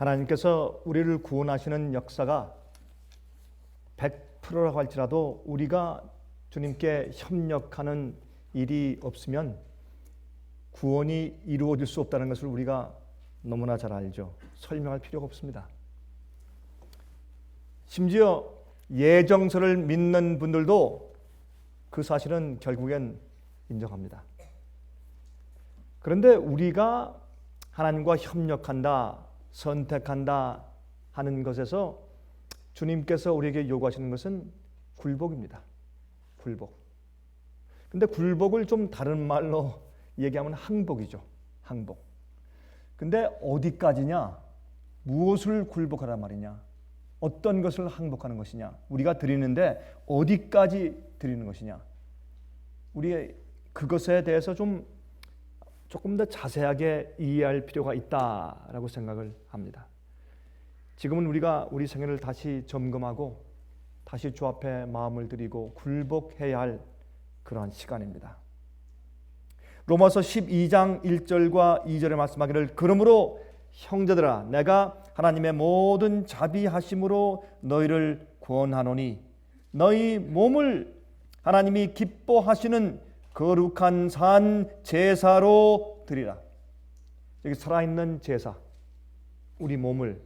하나님께서 우리를 구원하시는 역사가 100%라고 할지라도 우리가 주님께 협력하는 일이 없으면 구원이 이루어질 수 없다는 것을 우리가 너무나 잘 알죠. 설명할 필요가 없습니다. 심지어 예정서를 믿는 분들도 그 사실은 결국엔 인정합니다. 그런데 우리가 하나님과 협력한다, 선택한다 하는 것에서 주님께서 우리에게 요구하시는 것은 굴복입니다. 굴복. 근데 굴복을 좀 다른 말로 얘기하면 항복이죠. 항복. 근데 어디까지냐? 무엇을 굴복하란 말이냐? 어떤 것을 항복하는 것이냐? 우리가 드리는데 어디까지 드리는 것이냐? 우리 그것에 대해서 조금 더 자세하게 이해할 필요가 있다라고 생각을 합니다. 지금은 우리가 우리 생애를 다시 점검하고 다시 주 앞에 마음을 드리고 굴복해야 할 그러한 시간입니다. 로마서 12장 1절과 2절에 말씀하기를 그러므로 형제들아 내가 하나님의 모든 자비하심으로 너희를 구원하노니 너희 몸을 하나님이 기뻐하시는 거룩한 산 제사로 드리라. 여기 살아있는 제사, 우리 몸을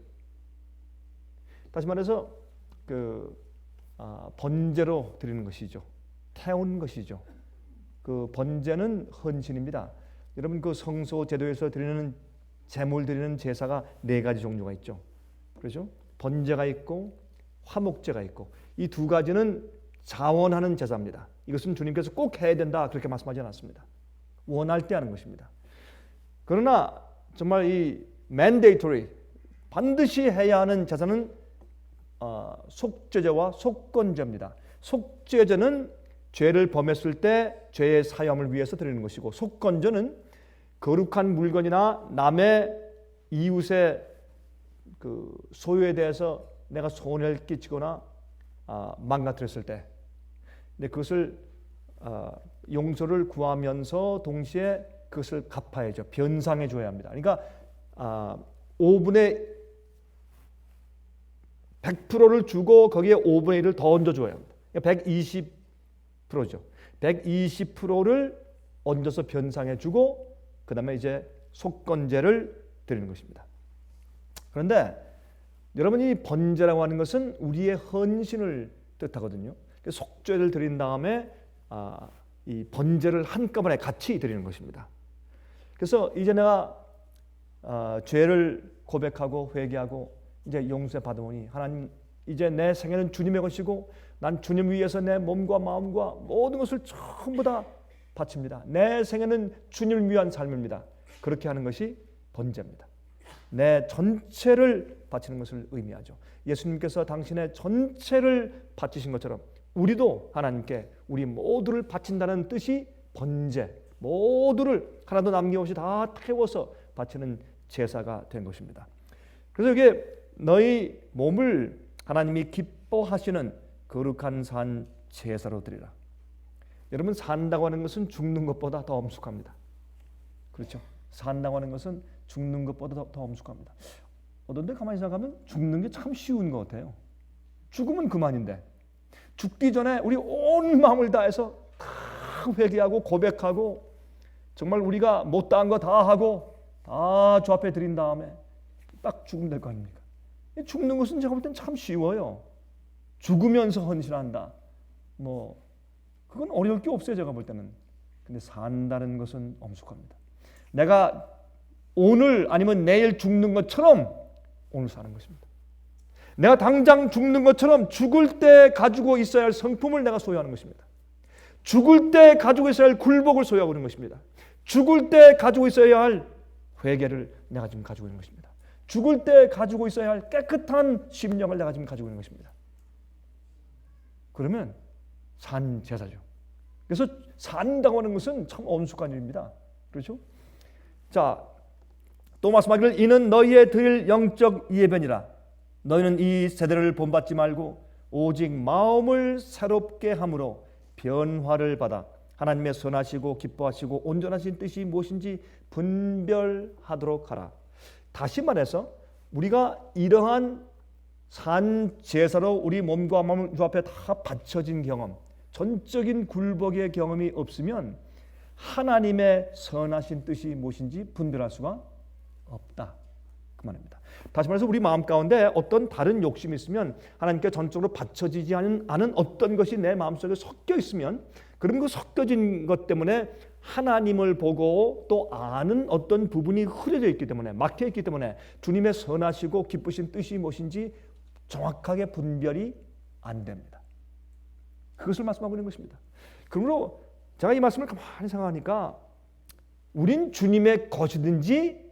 다시 말해서 번제로 드리는 것이죠. 태운 것이죠. 그 번제는 헌신입니다. 여러분 그 성소 제도에서 드리는 제물 드리는 제사가 4가지 종류가 있죠. 그렇죠? 번제가 있고 화목제가 있고 이 2가지는 자원하는 제사입니다. 이것은 주님께서 꼭 해야 된다 그렇게 말씀하지 않았습니다. 원할 때 하는 것입니다. 그러나 정말 이 mandatory 반드시 해야 하는 제사는 속죄제와 속건제입니다. 속죄제는 죄를 범했을 때 죄의 사함을 위해서 드리는 것이고 속건제는 거룩한 물건이나 남의 이웃의 그 소유에 대해서 내가 손해를 끼치거나 망가뜨렸을 때 근데 그것을 용서를 구하면서 동시에 그것을 갚아야죠. 변상해 줘야 합니다. 그러니까 5분의 100%를 주고 거기에 5분의 1을 더 얹어줘야 합니다. 120%죠. 120%를 얹어서 변상해 주고 그 다음에 이제 속건제를 드리는 것입니다. 그런데 여러분 이 번제라고 하는 것은 우리의 헌신을 뜻하거든요. 속죄를 드린 다음에 이 번제를 한꺼번에 같이 드리는 것입니다. 그래서 이제 내가 죄를 고백하고 회개하고 이제 용서 받으오니 하나님 이제 내 생애는 주님의 것이고 난 주님 위해서 내 몸과 마음과 모든 것을 전부 다 바칩니다. 내 생애는 주님을 위한 삶입니다. 그렇게 하는 것이 번제입니다. 내 전체를 바치는 것을 의미하죠. 예수님께서 당신의 전체를 바치신 것처럼 우리도 하나님께 우리 모두를 바친다는 뜻이 번제, 모두를 하나도 남김없이 다 태워서 바치는 제사가 된 것입니다. 그래서 이게 너희 몸을 하나님이 기뻐하시는 거룩한 산 제사로 드리라. 여러분 산다고 하는 것은 죽는 것보다 더 엄숙합니다. 그렇죠? 산다고 하는 것은 죽는 것보다 더 엄숙합니다. 어떤데 가만히 생각하면 죽는 게 참 쉬운 것 같아요. 죽으면 그만인데 죽기 전에 우리 온 마음을 다해서 다 회개하고 고백하고 정말 우리가 못다한 거 다 하고 다 주 앞에 드린 다음에 딱 죽으면 될 거 아닙니까? 죽는 것은 제가 볼 땐 참 쉬워요. 죽으면서 헌신한다. 그건 어려울 게 없어요. 제가 볼 때는. 근데 산다는 것은 엄숙합니다. 내가 오늘 아니면 내일 죽는 것처럼 오늘 사는 것입니다. 내가 당장 죽는 것처럼 죽을 때 가지고 있어야 할 성품을 내가 소유하는 것입니다. 죽을 때 가지고 있어야 할 굴복을 소유하고 있는 것입니다. 죽을 때 가지고 있어야 할 회개를 내가 지금 가지고 있는 것입니다. 죽을 때 가지고 있어야 할 깨끗한 심령을 내가 지금 가지고 있는 것입니다. 그러면 산 제사죠. 그래서 산다고 하는 것은 참 엄숙한 일입니다. 그렇죠? 자, 또 말씀하기를 이는 너희의 드릴 영적 예배니라. 너희는 이 세대를 본받지 말고 오직 마음을 새롭게 함으로 변화를 받아 하나님의 선하시고 기뻐하시고 온전하신 뜻이 무엇인지 분별하도록 하라. 다시 말해서 우리가 이러한 산 제사로 우리 몸과 마음을 주 앞에 다 바쳐진 경험, 전적인 굴복의 경험이 없으면 하나님의 선하신 뜻이 무엇인지 분별할 수가 없다, 그 말입니다. 다시 말해서 우리 마음 가운데 어떤 다른 욕심이 있으면, 하나님께 전적으로 바쳐지지 않은 어떤 것이 내 마음속에 섞여 있으면, 그런 그 섞여진 것 때문에 하나님을 보고 또 아는 어떤 부분이 흐려져 있기 때문에, 막혀 있기 때문에 주님의 선하시고 기쁘신 뜻이 무엇인지 정확하게 분별이 안 됩니다. 그것을 말씀하고 있는 것입니다. 그러므로 제가 이 말씀을 가만히 생각하니까 우린 주님의 것이든지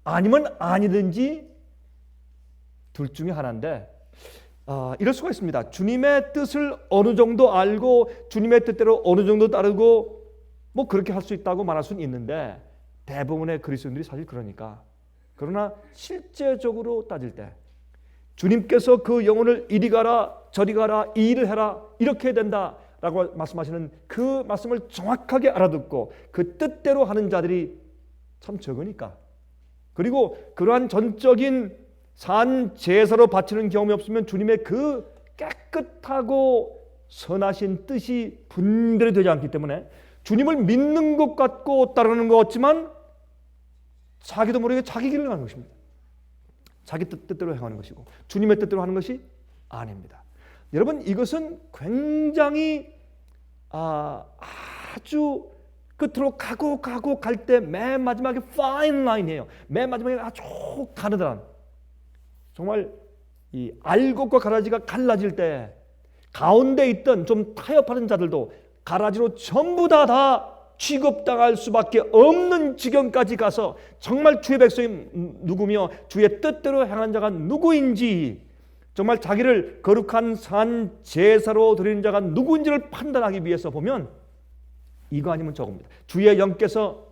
아니면 아니든지 둘 중에 하나인데, 이럴 수가 있습니다. 주님의 뜻을 어느 정도 알고 주님의 뜻대로 어느 정도 따르고 뭐 그렇게 할 수 있다고 말할 수는 있는데, 대부분의 그리스도인들이 사실 그러니까. 그러나 실제적으로 따질 때 주님께서 그 영혼을 이리 가라 저리 가라 이 일을 해라 이렇게 해야 된다 라고 말씀하시는 그 말씀을 정확하게 알아듣고 그 뜻대로 하는 자들이 참 적으니까, 그리고 그러한 전적인 산 제사로 바치는 경험이 없으면 주님의 그 깨끗하고 선하신 뜻이 분별이 되지 않기 때문에 주님을 믿는 것 같고 따르는 것 같지만 자기도 모르게 자기 길을 가는 것입니다. 자기 뜻대로 행하는 것이고 주님의 뜻대로 하는 것이 아닙니다. 여러분, 이것은 굉장히 아주 끝으로 가고 갈 때 맨 마지막에 파인 라인이에요. 맨 마지막에 아주 가느다란, 정말 이 알곡과 가라지가 갈라질 때 가운데 있던 좀 타협하는 자들도 가라지로 전부 다 취급당할 수밖에 없는 지경까지 가서 정말 주의 백성이 누구며 주의 뜻대로 행한 자가 누구인지, 정말 자기를 거룩한 산 제사로 드리는 자가 누구인지를 판단하기 위해서 보면 이거 아니면 저겁니다. 주의 영께서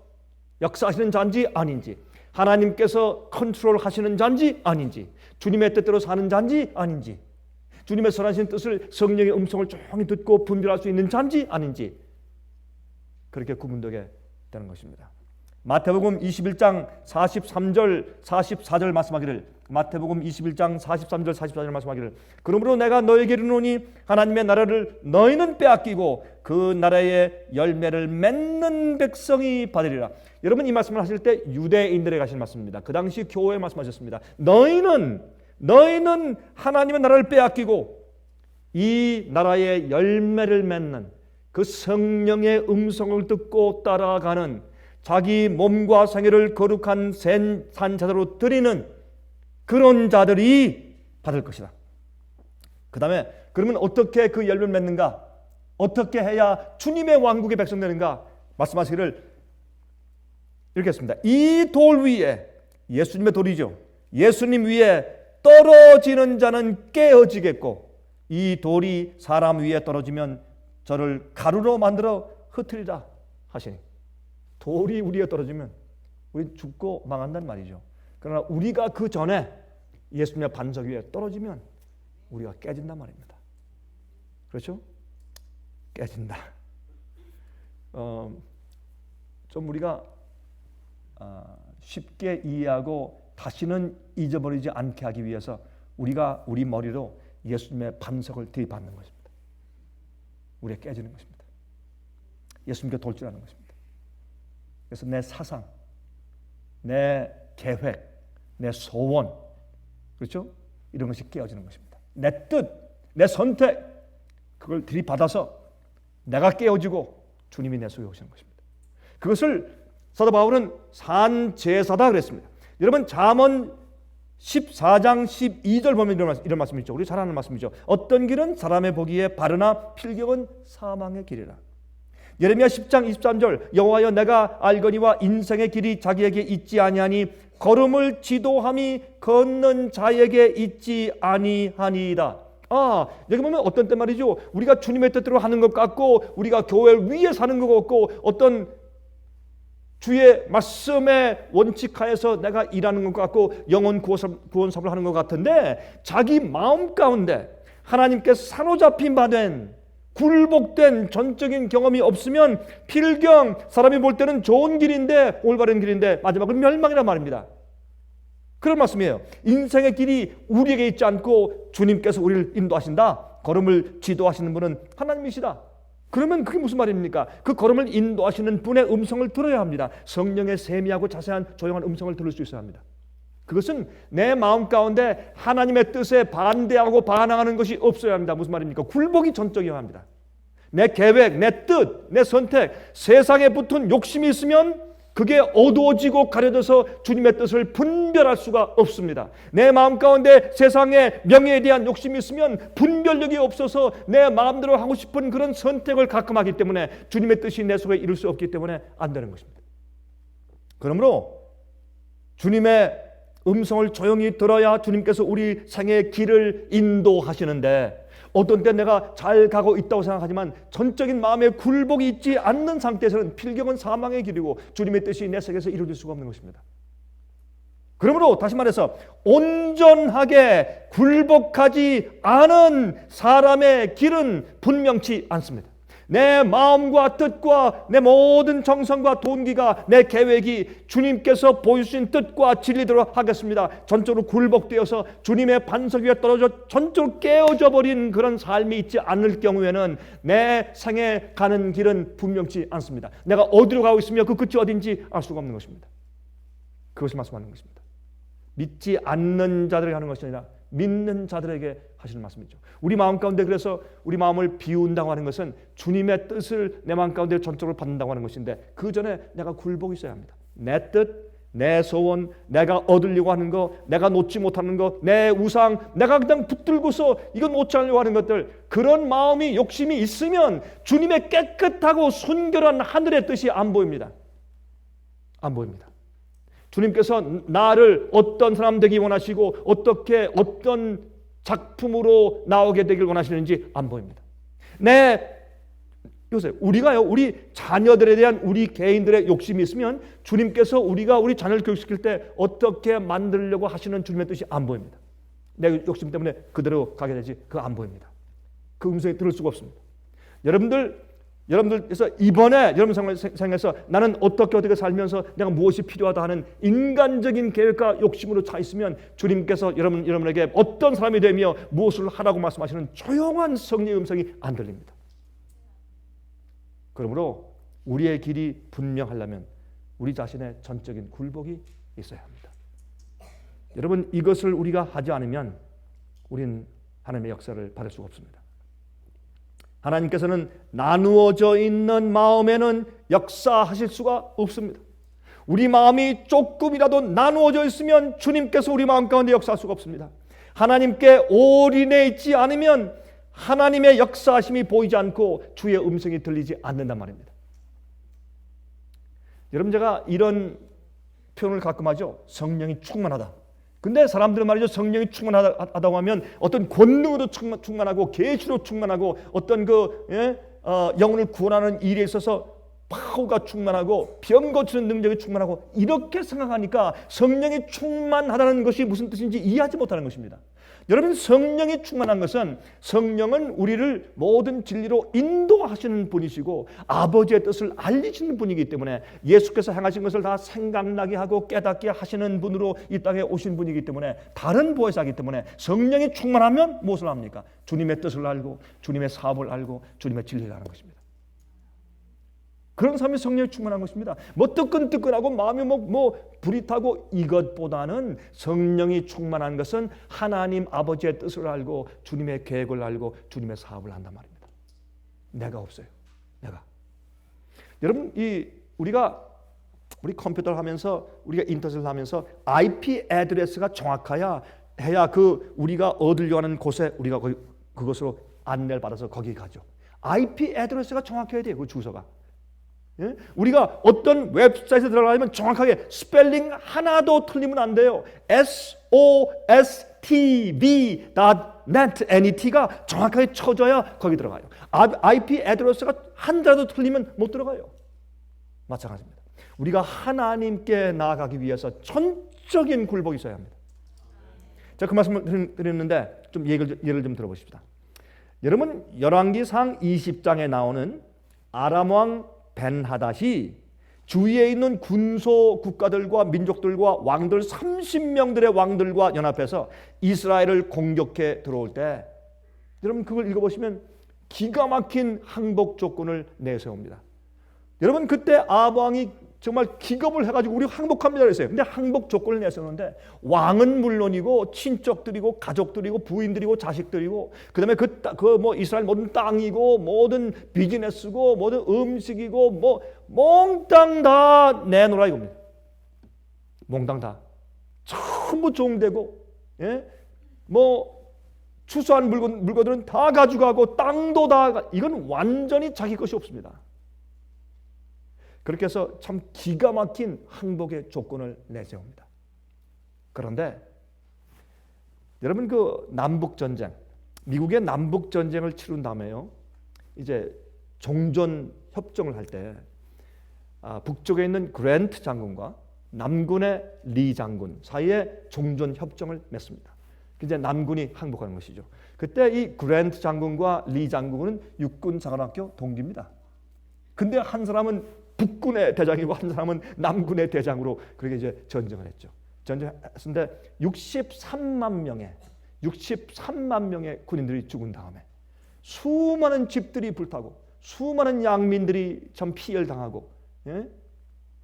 역사하시는 자인지 아닌지, 하나님께서 컨트롤 하시는 자인지 아닌지, 주님의 뜻대로 사는 자인지 아닌지, 주님의 선하신 뜻을 성령의 음성을 조용히 듣고 분별할 수 있는 자인지 아닌지, 그렇게 구분되게 되는 것입니다. 마태복음 21장 43절 44절 말씀하기를, 마태복음 21장 43절 44절 말씀하기를, 그러므로 내가 너에게 이르노니 하나님의 나라를 너희는 빼앗기고 그 나라의 열매를 맺는 백성이 받으리라. 여러분, 이 말씀을 하실 때 유대인들에게 하신 말씀입니다. 그 당시 교회에 말씀하셨습니다. 너희는 하나님의 나라를 빼앗기고 이 나라의 열매를 맺는, 그 성령의 음성을 듣고 따라가는, 자기 몸과 생애를 거룩한 산제사로 드리는 그런 자들이 받을 것이다. 그 다음에 그러면 어떻게 그 열매를 맺는가? 어떻게 해야 주님의 왕국의 백성 되는가? 말씀하시기를 이렇게 했습니다. 이 돌 위에, 예수님의 돌이죠, 예수님 위에 떨어지는 자는 깨어지겠고 이 돌이 사람 위에 떨어지면 저를 가루로 만들어 흩으리라 하시니, 돌이 우리에 떨어지면 우리 죽고 망한다는 말이죠. 그러나 우리가 그 전에 예수님의 반석 위에 떨어지면 우리가 깨진단 말입니다. 그렇죠? 깨진다. 좀 우리가 쉽게 이해하고 다시는 잊어버리지 않게 하기 위해서 우리가 우리 머리로 예수님의 반석을 들이받는 것입니다. 우리가 깨지는 것입니다. 예수님께 돌진하는 것입니다. 그래서 내 사상, 내 계획, 내 소원, 그렇죠? 이런 것이 깨어지는 것입니다. 내 뜻, 내 선택, 그걸 들이받아서 내가 깨어지고 주님이 내 속에 오시는 것입니다. 그것을 사도 바울은 산 제사다 그랬습니다. 여러분, 잠언 14장 12절 보면 이런 말씀이 있죠. 우리 잘 아는 말씀이죠. 어떤 길은 사람의 보기에 바르나 필경은 사망의 길이라. 예레미야 10장 23절, 여호와여 내가 알거니와 인생의 길이 자기에게 있지 아니하니 걸음을 지도함이 걷는 자에게 있지 아니하니이다. 여기 보면 어떤 때 말이죠, 우리가 주님의 뜻대로 하는 것 같고 우리가 교회 위에 사는 것 같고 어떤 주의 말씀의 원칙하에서 내가 일하는 것 같고 영혼 구원 사업을 하는 것 같은데, 자기 마음 가운데 하나님께 사로잡힌 바 된 굴복된 전적인 경험이 없으면 필경, 사람이 볼 때는 좋은 길인데 올바른 길인데 마지막은 멸망이란 말입니다. 그런 말씀이에요. 인생의 길이 우리에게 있지 않고 주님께서 우리를 인도하신다. 걸음을 지도하시는 분은 하나님이시다. 그러면 그게 무슨 말입니까? 그 걸음을 인도하시는 분의 음성을 들어야 합니다. 성령의 세미하고 자세한 조용한 음성을 들을 수 있어야 합니다. 그것은 내 마음 가운데 하나님의 뜻에 반대하고 반항하는 것이 없어야 합니다. 무슨 말입니까? 굴복이 전적이어야 합니다. 내 계획, 내 뜻, 내 선택, 세상에 붙은 욕심이 있으면 그게 어두워지고 가려져서 주님의 뜻을 분별할 수가 없습니다. 내 마음 가운데 세상의 명예에 대한 욕심이 있으면 분별력이 없어서 내 마음대로 하고 싶은 그런 선택을 가끔 하기 때문에 주님의 뜻이 내 속에 이룰 수 없기 때문에 안 되는 것입니다. 그러므로 주님의 음성을 조용히 들어야 주님께서 우리 생의 길을 인도하시는데, 어떤 때 내가 잘 가고 있다고 생각하지만 전적인 마음의 굴복이 있지 않는 상태에서는 필경은 사망의 길이고 주님의 뜻이 내 속에서 이루어질 수가 없는 것입니다. 그러므로 다시 말해서 온전하게 굴복하지 않은 사람의 길은 분명치 않습니다. 내 마음과 뜻과 내 모든 정성과 동기가, 내 계획이 주님께서 보여주신 뜻과 진리대로 하겠습니다. 전적으로 굴복되어서 주님의 반석 위에 떨어져 전적으로 깨어져 버린 그런 삶이 있지 않을 경우에는 내 생에 가는 길은 분명치 않습니다. 내가 어디로 가고 있으며 그 끝이 어딘지 알 수가 없는 것입니다. 그것을 말씀하는 것입니다. 믿지 않는 자들에게 하는 것이 아니라 믿는 자들에게 하시는 말씀이죠. 우리 마음 가운데, 그래서 우리 마음을 비운다고 하는 것은 주님의 뜻을 내 마음 가운데 전적으로 받는다고 하는 것인데, 그 전에 내가 굴복이 있어야 합니다. 내 뜻, 내 소원, 내가 얻으려고 하는 거, 내가 놓지 못하는 거, 내 우상, 내가 그냥 붙들고서 이건 놓지 않으려고 하는 것들, 그런 마음이, 욕심이 있으면 주님의 깨끗하고 순결한 하늘의 뜻이 안 보입니다. 안 보입니다. 주님께서 나를 어떤 사람 되기 원하시고 어떻게, 어떤 작품으로 나오게 되길 원하시는지 안 보입니다. 요새 우리가요, 우리 자녀들에 대한 우리 개인들의 욕심이 있으면 주님께서 우리가 우리 자녀를 교육시킬 때 어떻게 만들려고 하시는 주님의 뜻이 안 보입니다. 내 욕심 때문에 그대로 가게 되지, 그거 안 보입니다. 그 음성이 들을 수가 없습니다. 여러분들께서 이번에 여러분 생에서 나는 어떻게 살면서 내가 무엇이 필요하다 하는 인간적인 계획과 욕심으로 차 있으면 주님께서 여러분에게 어떤 사람이 되며 무엇을 하라고 말씀하시는 조용한 성령의 음성이 안 들립니다. 그러므로 우리의 길이 분명하려면 우리 자신의 전적인 굴복이 있어야 합니다. 여러분, 이것을 우리가 하지 않으면 우리는 하나님의 역사를 받을 수가 없습니다. 하나님께서는 나누어져 있는 마음에는 역사하실 수가 없습니다. 우리 마음이 조금이라도 나누어져 있으면 주님께서 우리 마음 가운데 역사할 수가 없습니다. 하나님께 올인해 있지 않으면 하나님의 역사하심이 보이지 않고 주의 음성이 들리지 않는단 말입니다. 여러분, 제가 이런 표현을 가끔 하죠. 성령이 충만하다. 근데 사람들은 말이죠, 성령이 충만하다고 하면 어떤 권능으로 충만하고 계시로 충만하고 어떤 영혼을 구원하는 일에 있어서 파워가 충만하고 병 고치는 능력이 충만하고, 이렇게 생각하니까 성령이 충만하다는 것이 무슨 뜻인지 이해하지 못하는 것입니다. 여러분, 성령이 충만한 것은, 성령은 우리를 모든 진리로 인도하시는 분이시고 아버지의 뜻을 알리시는 분이기 때문에, 예수께서 행하신 것을 다 생각나게 하고 깨닫게 하시는 분으로 이 땅에 오신 분이기 때문에, 다른 보혜사이기 때문에 성령이 충만하면 무엇을 합니까? 주님의 뜻을 알고 주님의 사업을 알고 주님의 진리를 아는 것입니다. 그런 삶이 성령이 충만한 것입니다. 뭐 뜨끈뜨끈하고 마음이 불이 타고, 이것보다는 성령이 충만한 것은 하나님 아버지의 뜻을 알고 주님의 계획을 알고 주님의 사업을 한단 말입니다. 내가 없어요. 내가. 여러분, 우리 컴퓨터를 하면서, 우리가 인터넷을 하면서 IP 애드레스가 정확해야 우리가 얻으려고 하는 곳에 우리가 그것으로 안내를 받아서 거기 가죠. IP 애드레스가 정확해야 돼요. 그 주소가. 예? 우리가 어떤 웹사이트에 들어가려면 정확하게 스펠링 하나도 틀리면 안 돼요. sostv.net가 정확하게 쳐져야 거기 들어가요. IP 애드레스가 한 자라도 틀리면 못 들어가요. 마찬가지입니다. 우리가 하나님께 나아가기 위해서 전적인 굴복이 있어야 합니다. 자, 그 말씀을 드렸는데 좀 예를 좀 들어보십시다. 여러분, 열왕기상 20장에 나오는 아람 왕 벤하닷이 주위에 있는 군소 국가들과 민족들과 왕들 30명들의 왕들과 연합해서 이스라엘을 공격해 들어올 때 여러분 그걸 읽어보시면 기가 막힌 항복 조건을 내세웁니다. 여러분 그때 아합 왕이 정말 기겁을 해가지고 우리 항복합니다 그랬어요. 근데 항복 조건을 내세우는데 왕은 물론이고 친척들이고 가족들이고 부인들이고 자식들이고 그다음에 뭐 이스라엘 모든 땅이고 모든 비즈니스고 모든 음식이고 뭐 몽땅 다 내놓으라 이겁니다. 몽땅 다 전부 종되고 뭐 추수한 물건들은 다 가져가고 땅도 다 이건 완전히 자기 것이 없습니다. 그렇게 해서 참 기가 막힌 항복의 조건을 내세웁니다. 그런데 여러분 그 남북전쟁, 미국의 남북전쟁을 치룬 다음에요. 이제 종전 협정을 할 때 북쪽에 있는 그랜트 장군과 남군의 리 장군 사이에 종전 협정을 맺습니다. 이제 남군이 항복하는 것이죠. 그때 이 그랜트 장군과 리 장군은 육군사관학교 동기입니다. 근데 한 사람은 북군의 대장이고 한 사람은 남군의 대장으로 그렇게 이제 전쟁을 했죠. 전쟁했는데 63만 명의 군인들이 죽은 다음에 수많은 집들이 불타고 수많은 양민들이 참 피해를 당하고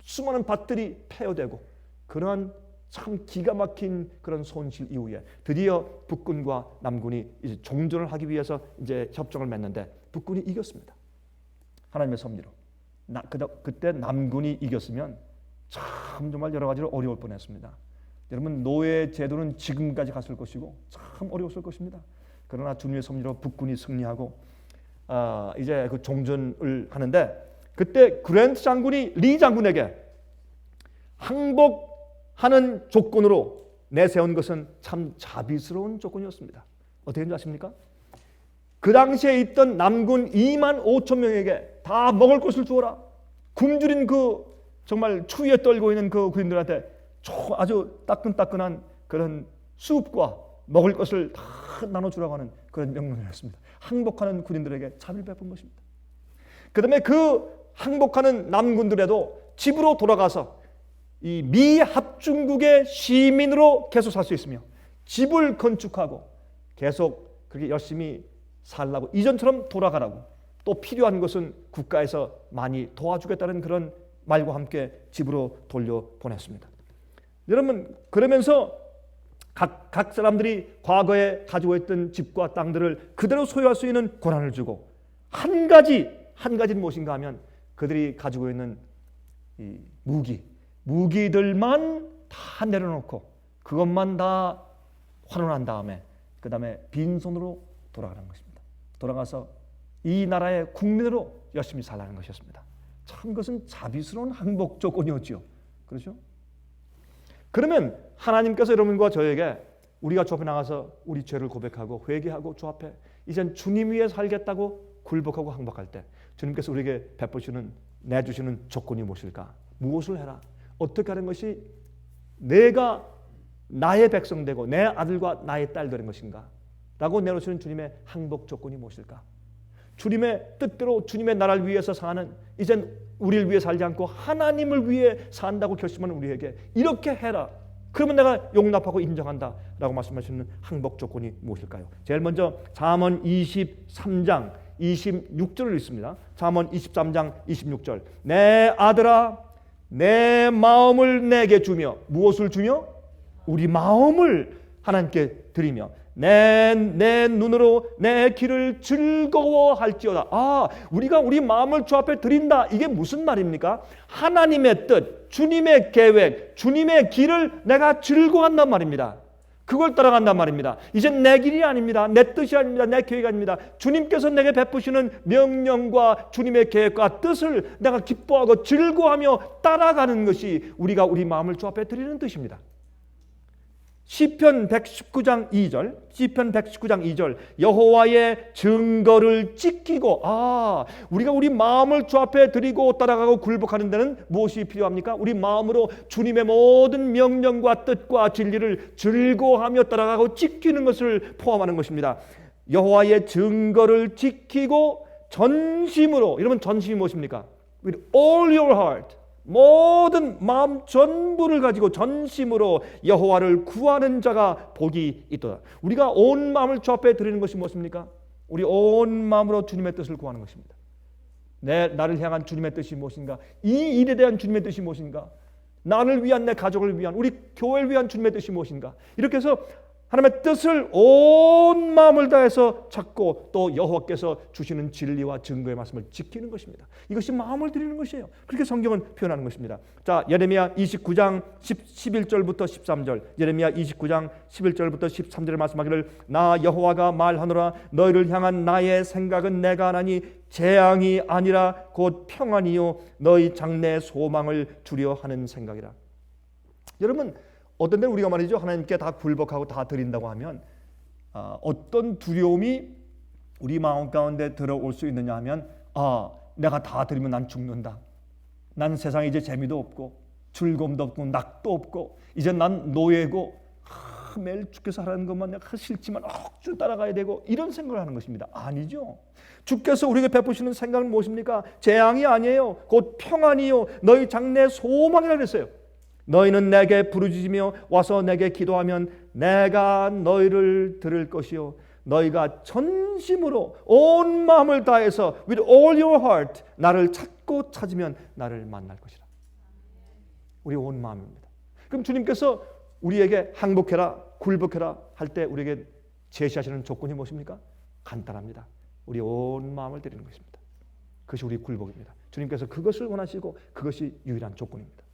수많은 밭들이 폐허되고 그러한 참 기가 막힌 그런 손실 이후에 드디어 북군과 남군이 이제 종전을 하기 위해서 이제 협정을 맺는데 북군이 이겼습니다. 하나님의 섭리로. 그때 남군이 이겼으면 참 정말 여러 가지로 어려울 뻔했습니다. 여러분 노예 제도는 지금까지 갔을 것이고 참 어려웠을 것입니다. 그러나 주님의 섭리로 북군이 승리하고 이제 그 종전을 하는데 그때 그랜트 장군이 리 장군에게 항복하는 조건으로 내세운 것은 참 자비스러운 조건이었습니다. 어떻게 된지 아십니까? 그 당시에 있던 남군 2만 5천 명에게 다 먹을 것을 주어라. 굶주린 그 정말 추위에 떨고 있는 그 군인들한테 아주 따끈따끈한 그런 수읍과 먹을 것을 다 나눠주라고 하는 그런 명령을 했습니다. 항복하는 군인들에게 자비를 베푼 것입니다. 그 다음에 그 항복하는 남군들에도 집으로 돌아가서 이 미합중국의 시민으로 계속 살 수 있으며 집을 건축하고 계속 그렇게 열심히 살라고 이전처럼 돌아가라고 또 필요한 것은 국가에서 많이 도와주겠다는 그런 말과 함께 집으로 돌려보냈습니다. 여러분 그러면서 각 사람들이 과거에 가지고 있던 집과 땅들을 그대로 소유할 수 있는 권한을 주고 한 가지는 무엇인가 하면 그들이 가지고 있는 이 무기들만 다 내려놓고 그것만 다 환원한 다음에 그 다음에 빈손으로 돌아가는 것입니다. 돌아가서 이 나라의 국민으로 열심히 살라는 것이었습니다. 참 그것은 자비스러운 항복 조건이었죠. 그렇죠? 그러면 하나님께서 여러분과 저에게 우리가 주 앞에 나가서 우리 죄를 고백하고 회개하고 주 앞에 이젠 주님 위에 살겠다고 굴복하고 항복할 때 주님께서 우리에게 내주시는 조건이 무엇일까? 무엇을 해라? 어떻게 하는 것이 내가 나의 백성 되고 내 아들과 나의 딸 되는 것인가? 라고 내놓으시는 주님의 항복 조건이 무엇일까? 주님의 뜻대로 주님의 나라를 위해서 사는 이젠 우리를 위해 살지 않고 하나님을 위해 산다고 결심하는 우리에게 이렇게 해라. 그러면 내가 용납하고 인정한다 라고 말씀하시는 항복 조건이 무엇일까요? 제일 먼저 잠언 23장 26절을 읽습니다. 잠언 23장 26절 내 아들아 내 마음을 내게 주며 무엇을 주며? 우리 마음을 하나님께 드리며 내 눈으로 내 길을 즐거워할지어다. 우리가 우리 마음을 주 앞에 드린다. 이게 무슨 말입니까? 하나님의 뜻, 주님의 계획, 주님의 길을 내가 즐거워한단 말입니다. 그걸 따라간단 말입니다. 이젠 내 길이 아닙니다. 내 뜻이 아닙니다. 내 계획이 아닙니다. 주님께서 내게 베푸시는 명령과 주님의 계획과 뜻을 내가 기뻐하고 즐거워하며 따라가는 것이 우리가 우리 마음을 주 앞에 드리는 뜻입니다. 시편 119장 2절 여호와의 증거를 지키고 우리가 우리 마음을 주 앞에 드리고 따라가고 굴복하는 데는 무엇이 필요합니까? 우리 마음으로 주님의 모든 명령과 뜻과 진리를 즐거워하며 따라가고 지키는 것을 포함하는 것입니다. 여호와의 증거를 지키고 전심으로, 여러분 전심이 무엇입니까? With all your heart, 모든 마음 전부를 가지고 전심으로 여호와를 구하는 자가 복이 있도다. 우리가 온 마음을 주 앞에 드리는 것이 무엇입니까? 우리 온 마음으로 주님의 뜻을 구하는 것입니다. 나를 향한 주님의 뜻이 무엇인가? 이 일에 대한 주님의 뜻이 무엇인가? 나를 위한, 내 가족을 위한, 우리 교회를 위한 주님의 뜻이 무엇인가? 이렇게 해서 하나님의 뜻을 온 마음을 다해서 찾고 또 여호와께서 주시는 진리와 증거의 말씀을 지키는 것입니다. 이것이 마음을 드리는 것이에요. 그렇게 성경은 표현하는 것입니다. 자, 예레미야 29장 11절부터 13절, 예레미야 29장 11절부터 13절에 말씀하기를 나 여호와가 말하노라 너희를 향한 나의 생각은 내가 하나니 재앙이 아니라 곧 평안이요 너희 장래의 소망을 주려 하는 생각이라. 여러분, 어떤 때는 우리가 말이죠, 하나님께 다 굴복하고 다 드린다고 하면 어떤 두려움이 우리 마음 가운데 들어올 수 있느냐 하면 내가 다 드리면 난 죽는다. 난 세상에 이제 재미도 없고 즐거움도 없고 낙도 없고 이제 난 노예고 매일 주께서 하라는 것만 내가 싫지만 억지로 따라가야 되고 이런 생각을 하는 것입니다. 아니죠. 주께서 우리에게 베푸시는 생각은 무엇입니까? 재앙이 아니에요. 곧 평안이요 너희 장래의 소망이라 그랬어요. 너희는 내게 부르짖으며 와서 내게 기도하면 내가 너희를 들을 것이요 너희가 전심으로 온 마음을 다해서 with all your heart 나를 찾고 찾으면 나를 만날 것이라. 우리 온 마음입니다. 그럼 주님께서 우리에게 항복해라 굴복해라 할 때 우리에게 제시하시는 조건이 무엇입니까? 간단합니다. 우리 온 마음을 드리는 것입니다. 그것이 우리 굴복입니다. 주님께서 그것을 원하시고 그것이 유일한 조건입니다.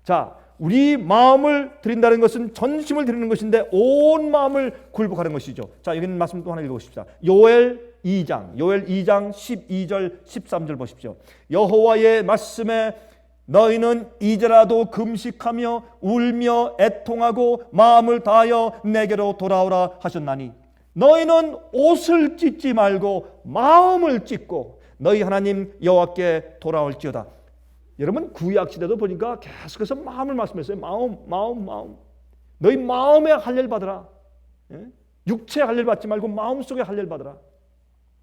자, 우리 마음을 드린다는 것은 전심을 드리는 것인데 온 마음을 굴복하는 것이죠. 자, 여기는 말씀 또 하나 읽어보십시다. 요엘 2장 12절 13절 보십시오. 여호와의 말씀에 너희는 이제라도 금식하며 울며 애통하고 마음을 다하여 내게로 돌아오라 하셨나니 너희는 옷을 찢지 말고 마음을 찢고 너희 하나님 여호와께 돌아올지어다. 여러분 구약시대도 보니까 계속해서 마음을 말씀했어요. 마음. 너희 마음에 할례를 받으라. 육체에 할례를 받지 말고 마음속에 할례를 받으라.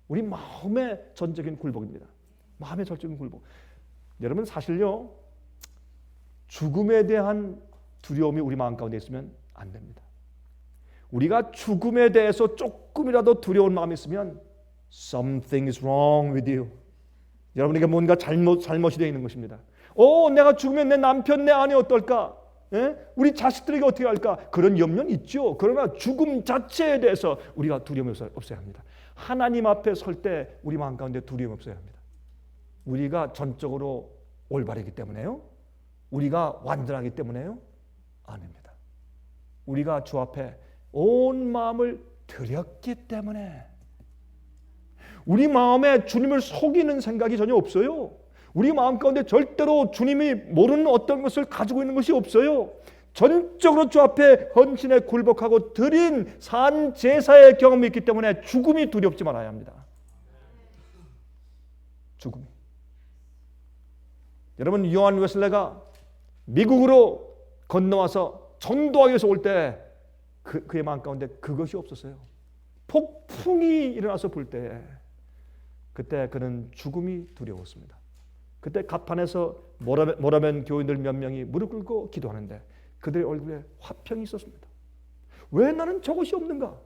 우리 마음의 전적인 굴복입니다. 마음의 전적인 굴복. 여러분 사실요 죽음에 대한 두려움이 우리 마음 가운데 있으면 안 됩니다. 우리가 죽음에 대해서 조금이라도 두려운 마음이 있으면 Something is wrong with you. 여러분에게 뭔가 잘못이 되어 있는 것입니다. 내가 죽으면 내 남편, 내 아내 어떨까? 우리 자식들에게 어떻게 할까? 그런 염려는 있죠. 그러나 죽음 자체에 대해서 우리가 두려움이 없어야 합니다. 하나님 앞에 설 때 우리 마음 가운데 두려움이 없어야 합니다. 우리가 전적으로 올바르기 때문에요? 우리가 완전하기 때문에요? 아닙니다. 우리가 주 앞에 온 마음을 드렸기 때문에 우리 마음에 주님을 속이는 생각이 전혀 없어요. 우리 마음 가운데 절대로 주님이 모르는 어떤 것을 가지고 있는 것이 없어요. 전적으로 주 앞에 헌신에 굴복하고 드린 산 제사의 경험이 있기 때문에 죽음이 두렵지 말아야 합니다. 죽음이. 여러분 요한 웨슬레가 미국으로 건너와서 전도하기 위해서 올 때 그의 마음 가운데 그것이 없었어요. 폭풍이 일어나서 불 때에 그때 그는 죽음이 두려웠습니다. 그때 갑판에서 모라멘 교인들 몇 명이 무릎 꿇고 기도하는데 그들의 얼굴에 화평이 있었습니다. 왜 나는 저것이 없는가?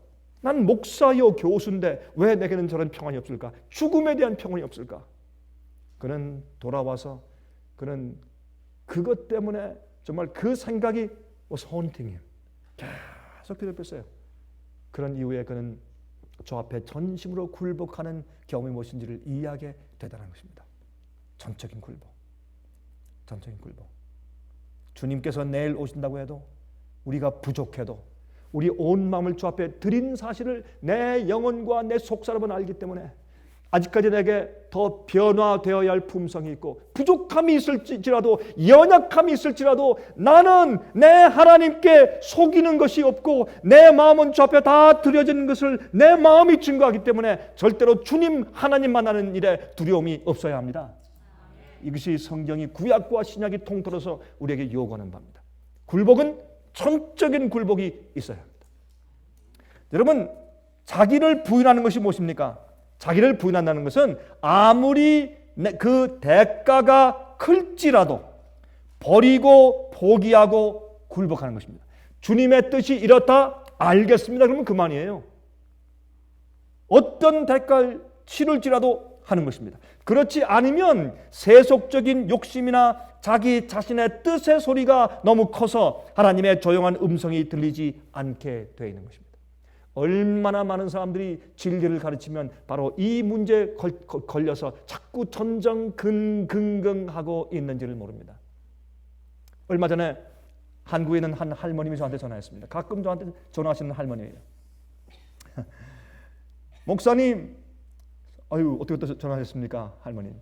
난 목사요 교수인데 왜 내게는 저런 평안이 없을까? 죽음에 대한 평안이 없을까? 그는 돌아와서 그는 그것 때문에 정말 그 생각이 was haunting him. 계속 괴롭혔어요. 그런 이후에 그는 저 앞에 전심으로 굴복하는 경험이 무엇인지를 이해하게 되다는 것입니다. 전적인 굴복. 전적인 굴복. 주님께서 내일 오신다고 해도 우리가 부족해도 우리 온 마음을 주 앞에 드린 사실을 내 영혼과 내 속사람은 알기 때문에 아직까지 내게 더 변화되어야 할 품성이 있고 부족함이 있을지라도 연약함이 있을지라도 나는 내 하나님께 속이는 것이 없고 내 마음은 주 앞에 다 드려지는 것을 내 마음이 증거하기 때문에 절대로 주님 하나님 만나는 일에 두려움이 없어야 합니다. 이것이 성경이 구약과 신약이 통틀어서 우리에게 요구하는 바입니다. 굴복은 전적인 굴복이 있어야 합니다. 여러분 자기를 부인하는 것이 무엇입니까? 자기를 부인한다는 것은 아무리 그 대가가 클지라도 버리고 포기하고 굴복하는 것입니다. 주님의 뜻이 이렇다 알겠습니다. 그러면 그만이에요. 어떤 대가를 치를지라도 하는 것입니다. 그렇지 않으면 세속적인 욕심이나 자기 자신의 뜻의 소리가 너무 커서 하나님의 조용한 음성이 들리지 않게 되어 있는 것입니다. 얼마나 많은 사람들이 진리를 가르치면 바로 이 문제에 걸려서 자꾸 전전긍긍하고 있는지를 모릅니다. 얼마 전에 한국에 있는 한 할머님이 저한테 전화했습니다. 가끔 저한테 전화하시는 할머니예요. 목사님, 어떻게 또 전화하셨습니까? 할머님.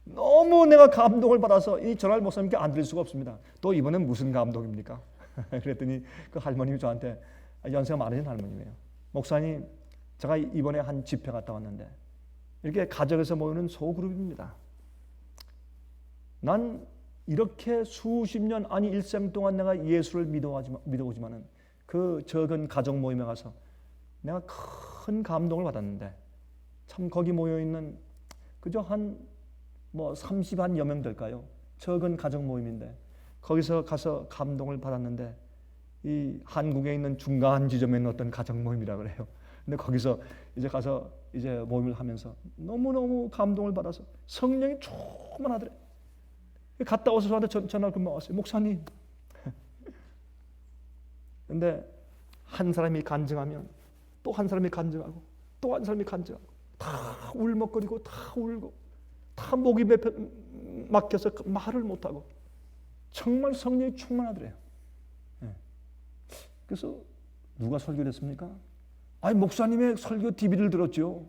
너무 내가 감동을 받아서 이 전화를 목사님께 안 드릴 수가 없습니다. 또 이번엔 무슨 감동입니까? 그랬더니 그 할머님이 저한테, 연세가 많으신 할머님이에요. 목사님, 제가 이번에 한 집회 갔다 왔는데 이렇게 가정에서 모이는 소그룹입니다. 난 이렇게 수십 년, 아니 일생 동안 내가 예수를 믿어오지만은 그 적은 가정 모임에 가서 내가 큰 감동을 받았는데, 참 거기 모여있는 그저 한 30여 명 될까요? 적은 가정 모임인데 거기서 가서 감동을 받았는데, 이 한국에 있는 중간 지점에 있는 어떤 가정 모임이라 그래요. 근데 거기서 이제 가서 이제 모임을 하면서 너무너무 감동을 받아서 성령이 충만하더래. 갔다 와서 저한테 전화를 금방 왔어요. 목사님. 근데 한 사람이 간증하면 또 한 사람이 간증하고 또 한 사람이 간증하고 다 울먹거리고 다 울고 다 목이 막혀서 말을 못하고 정말 성령이 충만하더래요. 그래서 누가 설교를 했습니까? 아니 목사님의 설교 DVD를 들었죠.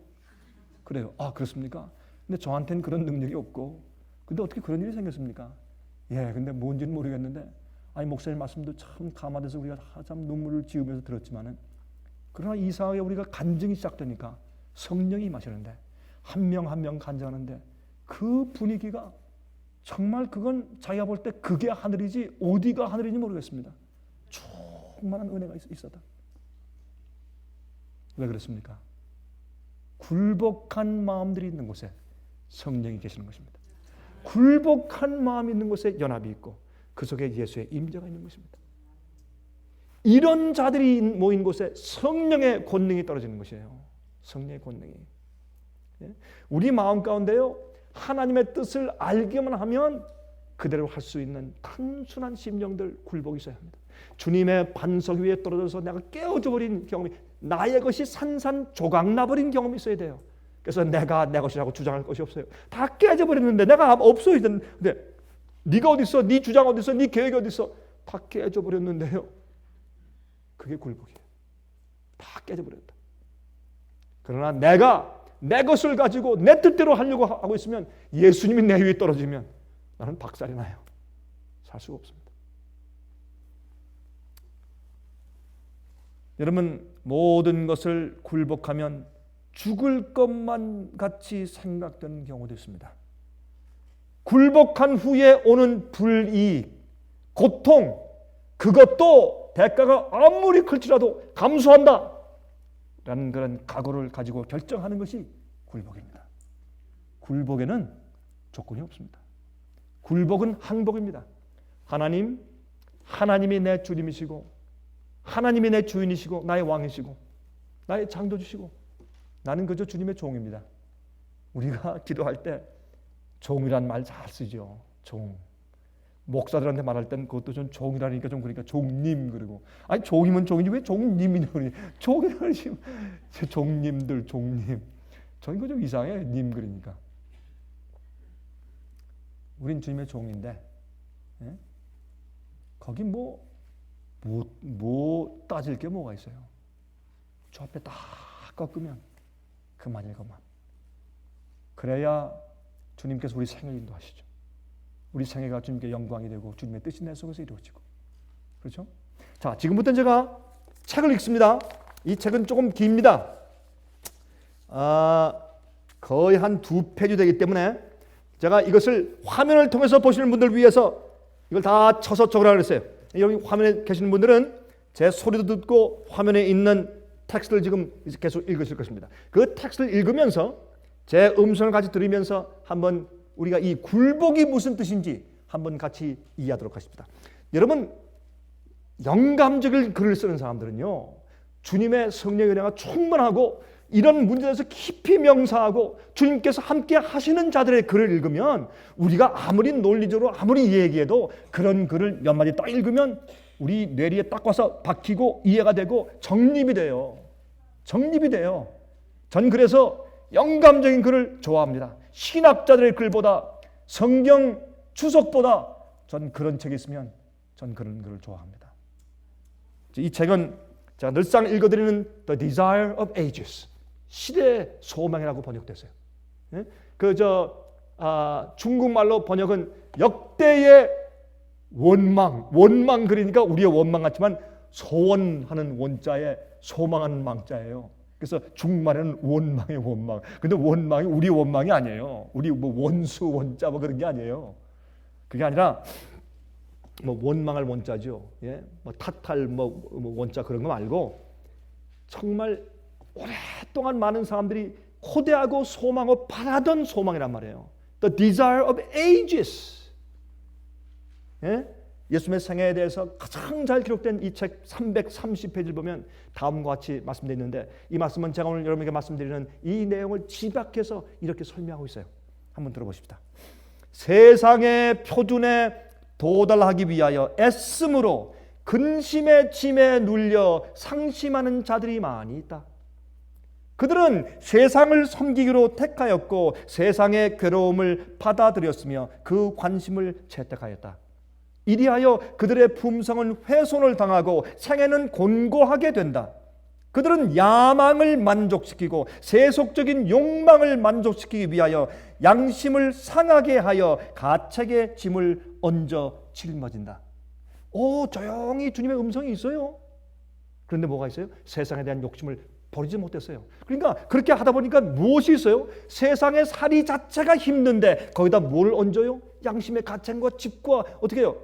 그래요. 아 그렇습니까? 근데 저한테는 그런 능력이 없고, 근데 어떻게 그런 일이 생겼습니까? 예, 근데 뭔지는 모르겠는데, 아니 목사님 말씀도 참 감화돼서 우리가 참 눈물을 지으면서 들었지만은, 그러나 이상하게 우리가 간증이 시작되니까 성령이 임하시는데, 한 명 한 명 간증하는데 그 분위기가 정말, 그건 자기가 볼 때 그게 하늘이지 어디가 하늘인지 모르겠습니다. 충만한 은혜가 있었다. 왜 그렇습니까? 굴복한 마음들이 있는 곳에 성령이 계시는 것입니다. 굴복한 마음이 있는 곳에 연합이 있고 그 속에 예수의 임재가 있는 것입니다. 이런 자들이 모인 곳에 성령의 권능이 떨어지는 것이에요. 성령의 권능이. 우리 마음 가운데요, 하나님의 뜻을 알기만 하면 그대로 할 수 있는 단순한 심령들, 굴복이 있어야 합니다. 주님의 반석 위에 떨어져서 내가 깨어져 버린 경험이, 나의 것이 산산조각 나버린 경험이 있어야 돼요. 그래서 내가 내 것이라고 주장할 것이 없어요. 다 깨져 버렸는데 내가 없어야 되는데, 네가 어디 있어? 네 주장 어디 있어? 네 계획이 어디 있어? 다 깨져 버렸는데요. 그게 굴복이에요. 다 깨져 버렸다. 그러나 내가 내 것을 가지고 내 뜻대로 하려고 하고 있으면, 예수님이 내 위에 떨어지면 나는 박살이 나요. 살 수가 없습니다. 여러분, 모든 것을 굴복하면 죽을 것만 같이 생각되는 경우도 있습니다. 굴복한 후에 오는 불이익, 고통, 그것도 대가가 아무리 클지라도 감수한다 라는 그런 각오를 가지고 결정하는 것이 굴복입니다. 굴복에는 조건이 없습니다. 굴복은 항복입니다. 하나님이 내 주님이시고, 하나님이 내 주인이시고, 나의 왕이시고, 나의 창조주시고, 나는 그저 주님의 종입니다. 우리가 기도할 때 종이란 말 잘 쓰죠. 종. 목사들한테 말할 땐 그것도 좀 종이라니까 좀 그러니까 종님 그러고, 아니 종이면 종이지 왜 종님이냐 그러니, 종이라니 종님들 종님. 저는 그거 좀 이상해, 님 그러니까. 우린 주님의 종인데, 예? 거기 뭐 따질 게 뭐가 있어요? 저 앞에 딱 꺾으면 그만일 것만. 그래야 주님께서 우리 생을 인도하시죠. 우리 생애가 주님께 영광이 되고 주님의 뜻이 내 속에서 이루어지고. 그렇죠? 자, 지금부터 제가 책을 읽습니다. 이 책은 조금 깁니다. 거의 한 2페이지 되기 때문에 제가 이것을 화면을 통해서 보시는 분들 위해서 이걸 다 쳐서 적으라고 그랬어요. 여기 화면에 계시는 분들은 제 소리도 듣고 화면에 있는 텍스트를 지금 계속 읽으실 것입니다. 그 텍스트를 읽으면서 제 음성을 같이 들으면서 한번 우리가 이 굴복이 무슨 뜻인지 한번 같이 이해하도록 하십니다. 여러분, 영감적인 글을 쓰는 사람들은요, 주님의 성령의 은혜가 충만하고 이런 문제에 대해서 깊이 명사하고 주님께서 함께 하시는 자들의 글을 읽으면, 우리가 아무리 논리적으로 아무리 얘기해도 그런 글을 몇 마디 딱 읽으면 우리 뇌리에 딱 와서 박히고 이해가 되고 정립이 돼요. 정립이 돼요. 전 그래서 영감적인 글을 좋아합니다. 신학자들의 글보다, 성경 주석보다 전 그런 책이 있으면 전 그런 글을 좋아합니다. 이 책은 제가 늘상 읽어드리는 The Desire of Ages, 시대의 소망이라고 번역됐어요. 중국말로 번역은 역대의 원망 그리니까 우리의 원망 같지만 소원하는 원자에 소망하는 망자예요. 그래서 중국말에는 원망의 원망. 근데 원망이 우리 원망이 아니에요. 우리 뭐 원수 원자 뭐 그런 게 아니에요. 그게 아니라 뭐 원망할 원자죠. 예, 뭐 탓할 뭐 원자 그런 거 말고 정말 오랫동안 많은 사람들이 호대하고 소망하고 바라던 소망이란 말이에요. The desire of ages. 예? 예수님의 생애에 대해서 가장 잘 기록된 이 책 330페이지를 보면 다음과 같이 말씀되어 있는데, 이 말씀은 제가 오늘 여러분에게 말씀드리는 이 내용을 집약해서 이렇게 설명하고 있어요. 한번 들어보십시다. 세상의 표준에 도달하기 위하여 애씀으로 근심의 짐에 눌려 상심하는 자들이 많이 있다. 그들은 세상을 섬기기로 택하였고 세상의 괴로움을 받아들였으며 그 관심을 채택하였다. 이리하여 그들의 품성은 훼손을 당하고 생애는 곤고하게 된다. 그들은 야망을 만족시키고 세속적인 욕망을 만족시키기 위하여 양심을 상하게 하여 가책의 짐을 얹어 짊어진다. 조용히 주님의 음성이 있어요. 그런데 뭐가 있어요? 세상에 대한 욕심을 버리지 못했어요. 그러니까 그렇게 하다 보니까 무엇이 있어요? 세상의 살이 자체가 힘든데 거기다 뭘 얹어요? 양심의 가책과 집과 어떻게 해요?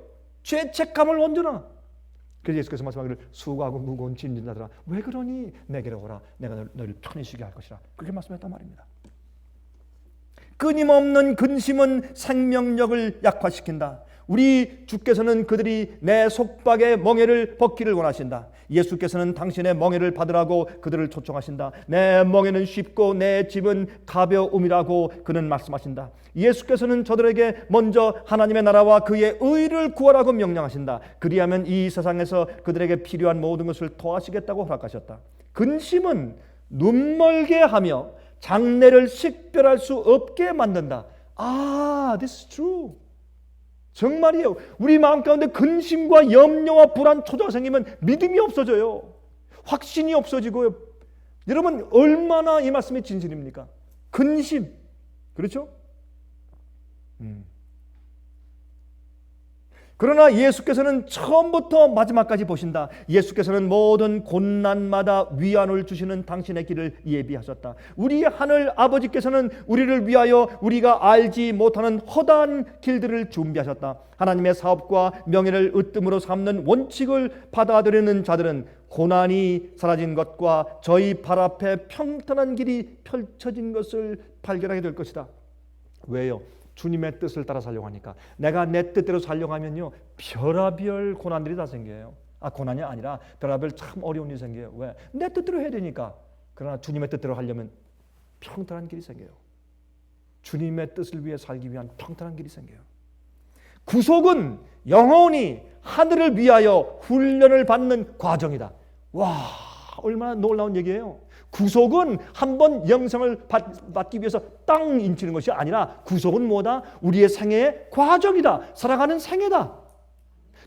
죄책감을 얹어놔. 그래서 예수께서 말씀하기를 수고하고 무거운 짐진 자들아 왜 그러니 내게로 오라 내가 너를 편히 쉬게 할 것이라. 그렇게 말씀했단 말입니다. 끊임없는 근심은 생명력을 약화시킨다. 우리 주께서는 그들이 내 속박의 멍에를 벗기를 원하신다. 예수께서는 당신의 멍에를 받으라고 그들을 초청하신다. 내 멍에는 쉽고 내 짐은 가벼움이라고 그는 말씀하신다. 예수께서는 저들에게 먼저 하나님의 나라와 그의 의를 구하라고 명령하신다. 그리하면 이 세상에서 그들에게 필요한 모든 것을 더하시겠다고 허락하셨다. 근심은 눈멀게 하며 장래를 식별할 수 없게 만든다. This is true. 정말이에요. 우리 마음 가운데 근심과 염려와 불안, 초조가 생기면 믿음이 없어져요. 확신이 없어지고요. 여러분 얼마나 이 말씀이 진실입니까? 근심. 그렇죠? 그러나 예수께서는 처음부터 마지막까지 보신다. 예수께서는 모든 고난마다 위안을 주시는 당신의 길을 예비하셨다. 우리 하늘 아버지께서는 우리를 위하여 우리가 알지 못하는 허다한 길들을 준비하셨다. 하나님의 사업과 명예를 으뜸으로 삼는 원칙을 받아들이는 자들은 고난이 사라진 것과 저희 발 앞에 평탄한 길이 펼쳐진 것을 발견하게 될 것이다. 왜요? 주님의 뜻을 따라 살려고 하니까. 내가 내 뜻대로 살려고 하면요 별의별 고난들이 다 생겨요. 고난이 아니라 별의별 참 어려운 일이 생겨요. 왜? 내 뜻대로 해야 되니까. 그러나 주님의 뜻대로 하려면 평탄한 길이 생겨요. 주님의 뜻을 위해 살기 위한 평탄한 길이 생겨요. 구속은 영원히 하늘을 위하여 훈련을 받는 과정이다. 와, 얼마나 놀라운 얘기예요. 구속은 한번 영생을 받기 위해서 땅 인치는 것이 아니라 구속은 뭐다? 우리의 생애의 과정이다. 살아가는 생애다.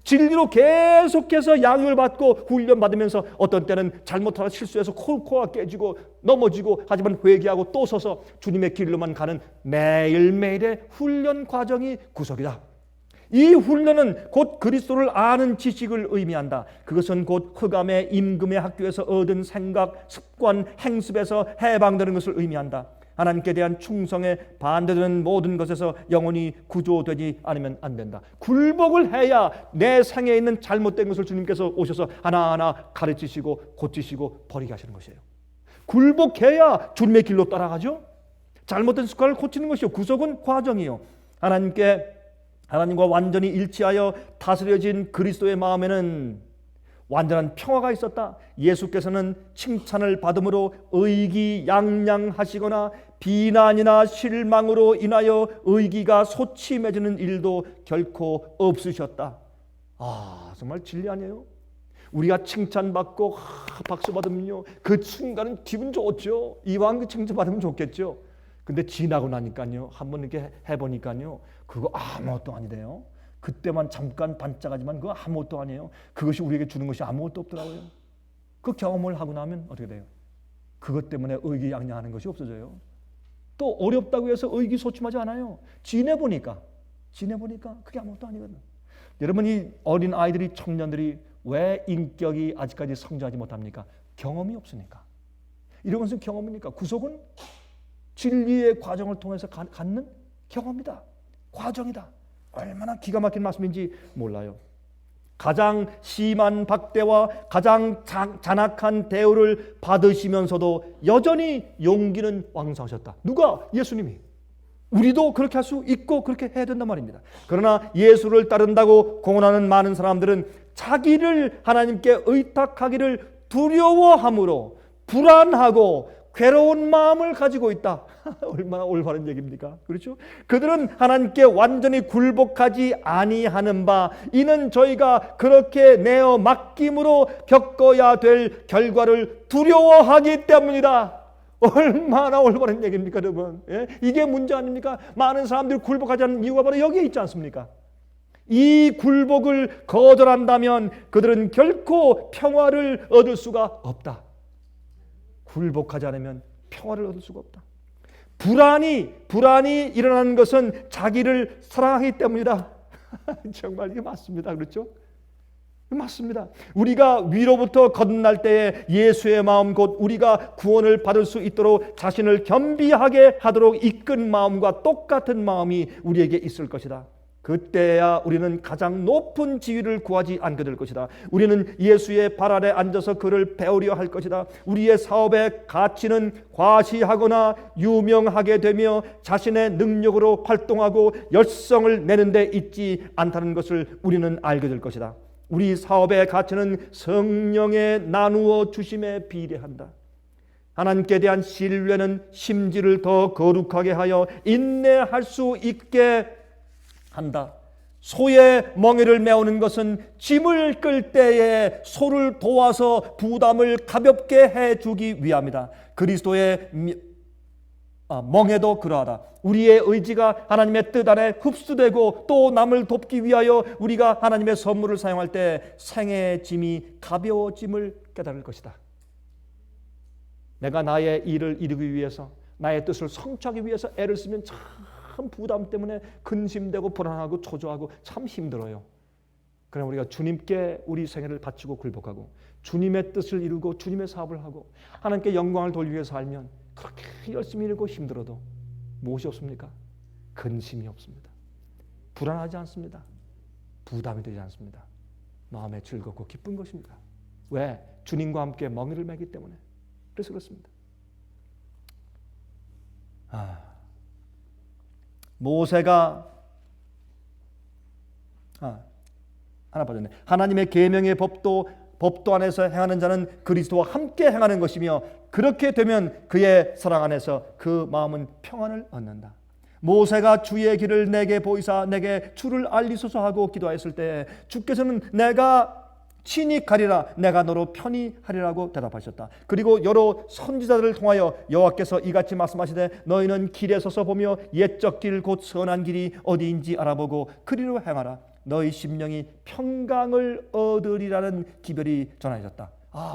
진리로 계속해서 양육을 받고 훈련받으면서 어떤 때는 잘못하다 실수해서 코가 깨지고 넘어지고 하지만 회개하고 또 서서 주님의 길로만 가는 매일매일의 훈련 과정이 구속이다. 이 훈련은 곧 그리스도를 아는 지식을 의미한다. 그것은 곧 흑암의 임금의 학교에서 얻은 생각, 습관, 행습에서 해방되는 것을 의미한다. 하나님께 대한 충성에 반대되는 모든 것에서 영원히 구조되지 않으면 안 된다. 굴복을 해야 내 생에 있는 잘못된 것을 주님께서 오셔서 하나하나 가르치시고 고치시고 버리게 하시는 것이에요. 굴복해야 주님의 길로 따라가죠. 잘못된 습관을 고치는 것이요. 구속은 과정이요. 하나님과 완전히 일치하여 다스려진 그리스도의 마음에는 완전한 평화가 있었다. 예수께서는 칭찬을 받음으로 의기양양하시거나 비난이나 실망으로 인하여 의기가 소침해지는 일도 결코 없으셨다. 정말 진리 아니에요? 우리가 칭찬받고 박수 받으면요, 그 순간은 기분 좋죠. 이왕 그 칭찬 받으면 좋겠죠. 근데 지나고 나니까요, 한번 이렇게 해보니까요, 그거 아무것도 아니래요. 그때만 잠깐 반짝하지만 그거 아무것도 아니에요. 그것이 우리에게 주는 것이 아무것도 없더라고요. 그 경험을 하고 나면 어떻게 돼요? 그것 때문에 의기양양하는 것이 없어져요. 또 어렵다고 해서 의기소침하지 않아요. 지내보니까 그게 아무것도 아니거든요. 여러분, 이 어린 아이들이, 청년들이 왜 인격이 아직까지 성장하지 못합니까? 경험이 없으니까. 이런 것은 경험이니까. 구속은 진리의 과정을 통해서 갖는 경험이다. 과정이다. 얼마나 기가 막힌 말씀인지 몰라요. 가장 심한 박대와 가장 잔악한 대우를 받으시면서도 여전히 용기는 왕성하셨다. 누가? 예수님이. 우리도 그렇게 할 수 있고 그렇게 해야 된단 말입니다. 그러나 예수를 따른다고 공언하는 많은 사람들은 자기를 하나님께 의탁하기를 두려워함으로 불안하고 괴로운 마음을 가지고 있다. 얼마나 올바른 얘기입니까? 그렇죠? 그들은 하나님께 완전히 굴복하지 아니하는 바, 이는 저희가 그렇게 내어 맡김으로 겪어야 될 결과를 두려워하기 때문이다. 얼마나 올바른 얘기입니까, 여러분? 예? 이게 문제 아닙니까? 많은 사람들이 굴복하지 않는 이유가 바로 여기에 있지 않습니까? 이 굴복을 거절한다면 그들은 결코 평화를 얻을 수가 없다. 굴복하지 않으면 평화를 얻을 수가 없다. 불안이 일어나는 것은 자기를 사랑하기 때문이다. 정말 이게 맞습니다. 그렇죠? 맞습니다. 우리가 위로부터 거듭날 때에 예수의 마음, 곧 우리가 구원을 받을 수 있도록 자신을 겸비하게 하도록 이끈 마음과 똑같은 마음이 우리에게 있을 것이다. 그때야 우리는 가장 높은 지위를 구하지 않게 될 것이다. 우리는 예수의 발 아래 앉아서 그를 배우려 할 것이다. 우리의 사업의 가치는 과시하거나 유명하게 되며 자신의 능력으로 활동하고 열성을 내는 데 있지 않다는 것을 우리는 알게 될 것이다. 우리 사업의 가치는 성령의 나누어 주심에 비례한다. 하나님께 대한 신뢰는 심지를 더 거룩하게 하여 인내할 수 있게 한다. 소의 멍에를 메우는 것은 짐을 끌 때에 소를 도와서 부담을 가볍게 해주기 위함이다. 그리스도의 멍에도 그러하다. 우리의 의지가 하나님의 뜻 안에 흡수되고 또 남을 돕기 위하여 우리가 하나님의 선물을 사용할 때 생애의 짐이 가벼워짐을 깨달을 것이다. 내가 나의 일을 이루기 위해서, 나의 뜻을 성취하기 위해서 애를 쓰면 참 부담 때문에 근심되고 불안하고 초조하고 참 힘들어요. 그러나 우리가 주님께 우리 생애를 바치고 굴복하고 주님의 뜻을 이루고 주님의 사업을 하고 하나님께 영광을 돌리기 위해서 살면 그렇게 열심히 일고 힘들어도 무엇이 없습니까? 근심이 없습니다. 불안하지 않습니다. 부담이 되지 않습니다. 마음에 즐겁고 기쁜 것입니다. 왜? 주님과 함께 멍에를 매기 때문에. 그래서 그렇습니다. 모세가 하나 빠졌네. 하나님의 계명의 법도 안에서 행하는 자는 그리스도와 함께 행하는 것이며 그렇게 되면 그의 사랑 안에서 그 마음은 평안을 얻는다. 모세가 주의 길을 내게 보이사 내게 주를 알리소서 하고 기도했을 때 주께서는 내가 친히 가리라, 내가 너로 편히 하리라고 대답하셨다. 그리고 여러 선지자들을 통하여 여호와께서 이같이 말씀하시되 너희는 길에 서서 보며 옛적 길 곧 선한 길이 어디인지 알아보고 그리로 행하라. 너희 심령이 평강을 얻으리라는 기별이 전해졌다.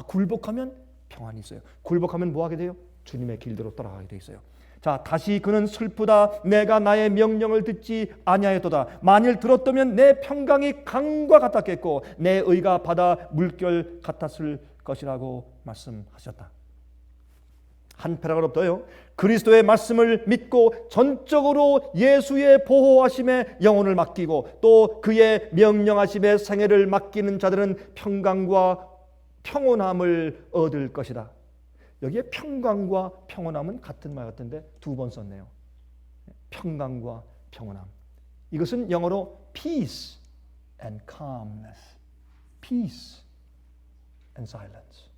굴복하면 평안이 있어요. 굴복하면 뭐 하게 돼요? 주님의 길대로 따라가게 돼 있어요. 자, 다시 그는 슬프다. 내가 나의 명령을 듣지 아니하였도다. 만일 들었다면 내 평강이 강과 같았겠고 내 의가 바다 물결 같았을 것이라고 말씀하셨다. 한 패러그래프 더요. 그리스도의 말씀을 믿고 전적으로 예수의 보호하심에 영혼을 맡기고 또 그의 명령하심에 생애를 맡기는 자들은 평강과 평온함을 얻을 것이다. 여기에 평강과 평온함은 같은 말 같은데 두 번 썼네요. 평강과 평온함. 이것은 영어로 peace and calmness. peace and silence.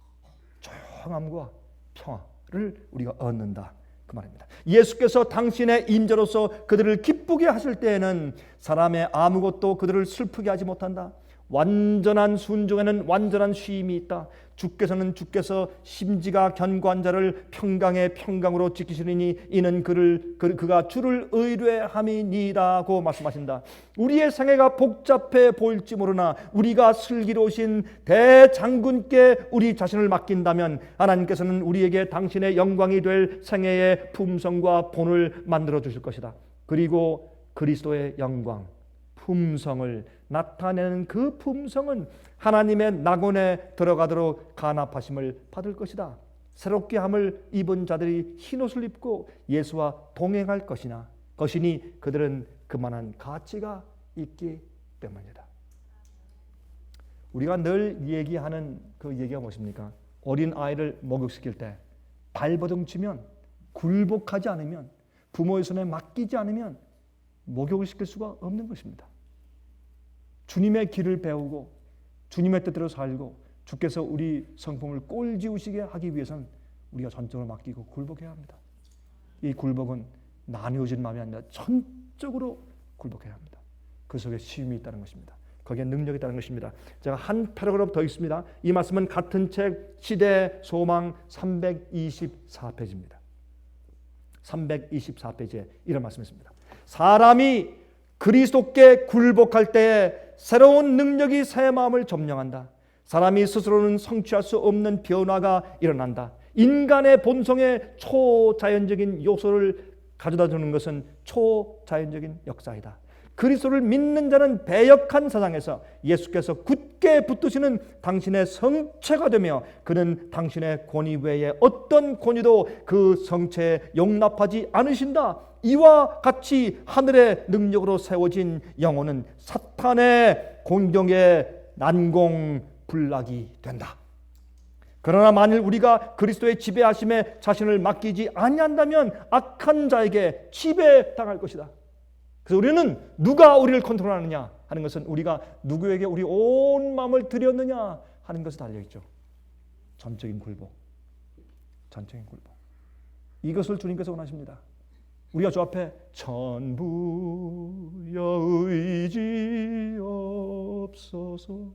조용함과 평화를 우리가 얻는다. 그 말입니다. 예수께서 당신의 임재로서 그들을 기쁘게 하실 때에는 사람의 아무것도 그들을 슬프게 하지 못한다. 완전한 순종에는 완전한 쉼이 있다. 주께서 심지가 견고한 자를 평강의 평강으로 지키시리니 이는 그가 주를 의뢰함이니라고 말씀하신다. 우리의 생애가 복잡해 보일지 모르나 우리가 슬기로우신 대장군께 우리 자신을 맡긴다면 하나님께서는 우리에게 당신의 영광이 될 생애의 품성과 본을 만들어 주실 것이다. 그리고 그리스도의 영광, 품성을 나타내는 그 품성은 하나님의 낙원에 들어가도록 간합하심을 받을 것이다. 새롭게 함을 입은 자들이 흰옷을 입고 예수와 동행할 것이니 그들은 그만한 가치가 있기 때문이다. 우리가 늘 얘기하는 그 얘기가 무엇입니까? 어린 아이를 목욕시킬 때 발버둥 치면, 굴복하지 않으면, 부모의 손에 맡기지 않으면 목욕을 시킬 수가 없는 것입니다. 주님의 길을 배우고 주님의 뜻대로 살고 주께서 우리 성품을 꼴지우시게 하기 위해서는 우리가 전적으로 맡기고 굴복해야 합니다. 이 굴복은 나뉘어진 마음이 아니라 전적으로 굴복해야 합니다. 그 속에 쉼이 있다는 것입니다. 거기에 능력이 있다는 것입니다. 제가 한 패러그래프 더 읽습니다. 이 말씀은 같은 책 시대 소망 324페이지입니다. 324페이지에 이런 말씀이 있습니다. 사람이 그리스도께 굴복할 때에 새로운 능력이 새 마음을 점령한다. 사람이 스스로는 성취할 수 없는 변화가 일어난다. 인간의 본성의 초자연적인 요소를 가져다 주는 것은 초자연적인 역사이다. 그리스도를 믿는 자는 배역한 세상에서 예수께서 굳게 붙드시는 당신의 성체가 되며 그는 당신의 권위 외에 어떤 권위도 그 성체에 용납하지 않으신다. 이와 같이 하늘의 능력으로 세워진 영혼은 사탄의 공격에 난공불락이 된다. 그러나 만일 우리가 그리스도의 지배하심에 자신을 맡기지 아니한다면 악한 자에게 지배당할 것이다. 그래서 우리는 누가 우리를 컨트롤하느냐 하는 것은 우리가 누구에게 우리 온 마음을 드렸느냐 하는 것에 달려있죠. 전적인 굴복. 전적인 굴복. 이것을 주님께서 원하십니다. 우리가 주 앞에 전부여 의지없소서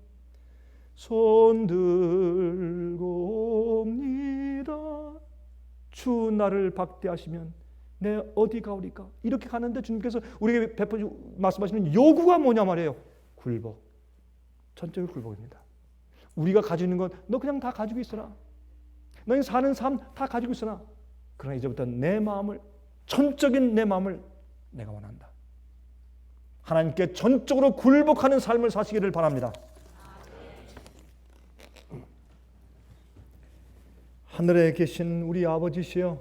손들고 옵니다. 주 나를 박대하시면 내 어디 가오리까? 이렇게 가는데 주님께서 우리에게 말씀하시는 요구가 뭐냐 말이에요. 굴복. 전적인 굴복입니다. 우리가 가지고 있는 건 너 그냥 다 가지고 있어라. 너희 사는 삶 다 가지고 있어라. 그러나 이제부터 내 마음을, 전적인 내 마음을 내가 원한다. 하나님께 전적으로 굴복하는 삶을 사시기를 바랍니다. 하늘에 계신 우리 아버지시여,